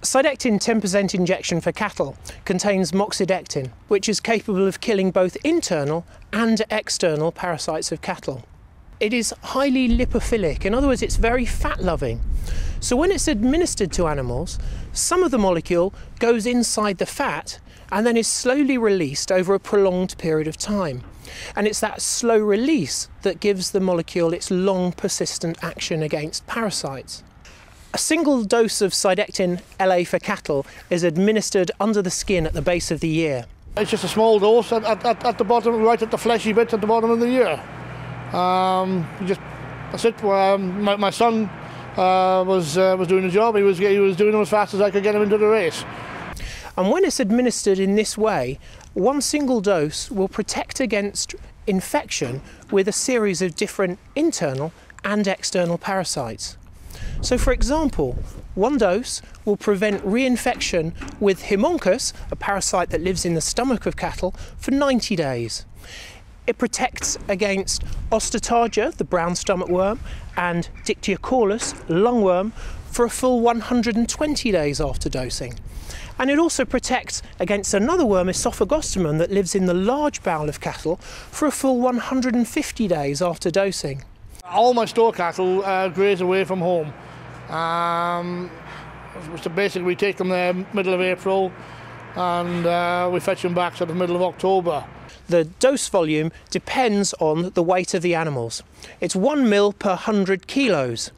Cydectin 10% injection for cattle contains Cydectin, which is capable of killing both internal and external parasites of cattle. It is highly lipophilic, in other words it's very fat-loving. So when it's administered to animals, some of the molecule goes inside the fat and then is slowly released over a prolonged period of time. And it's that slow release that gives the molecule its long persistent action against parasites. A single dose of Cydectin LA for cattle is administered under the skin at the base of the ear. It's just a small dose at the bottom, right at the fleshy bit at the bottom of the ear. That's it. My son was doing the job. He was doing it as fast as I could get him into the race. And when it's administered in this way, one single dose will protect against infection with a series of different internal and external parasites. So for example, one dose will prevent reinfection with Haemonchus, a parasite that lives in the stomach of cattle, for 90 days. It protects against Ostatagia, the brown stomach worm, and Dictyocaulus, lungworm, for a full 120 days after dosing. And it also protects against another worm, Esophagostomum, that lives in the large bowel of cattle, for a full 150 days after dosing. All my store cattle graze away from home. So basically we take them there middle of April and we fetch them back to the middle of October. The dose volume depends on the weight of the animals. It's 1 ml per 100 kilos.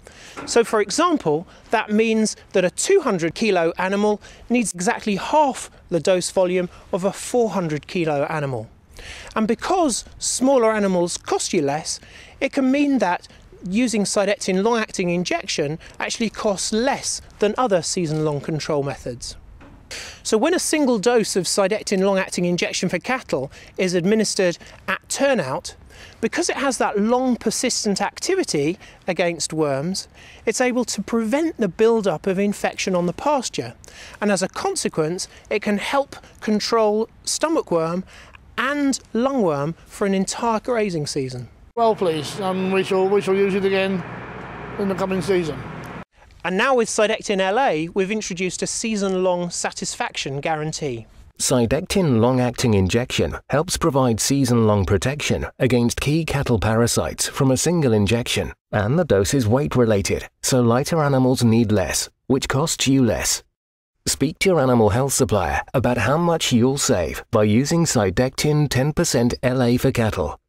So for example, that means that a 200 kilo animal needs exactly half the dose volume of a 400 kilo animal. And because smaller animals cost you less, it can mean that using Cydectin long-acting injection actually costs less than other season-long control methods. So when a single dose of Cydectin long-acting injection for cattle is administered at turnout, because it has that long persistent activity against worms, it's able to prevent the build-up of infection on the pasture, and as a consequence it can help control stomach worm and lungworm for an entire grazing season. Well pleased, and we shall use it again in the coming season. And now with Cydectin LA, we've introduced a season-long satisfaction guarantee. Cydectin long-acting injection helps provide season-long protection against key cattle parasites from a single injection, and the dose is weight-related, so lighter animals need less, which costs you less. Speak to your animal health supplier about how much you'll save by using Cydectin 10% LA for cattle.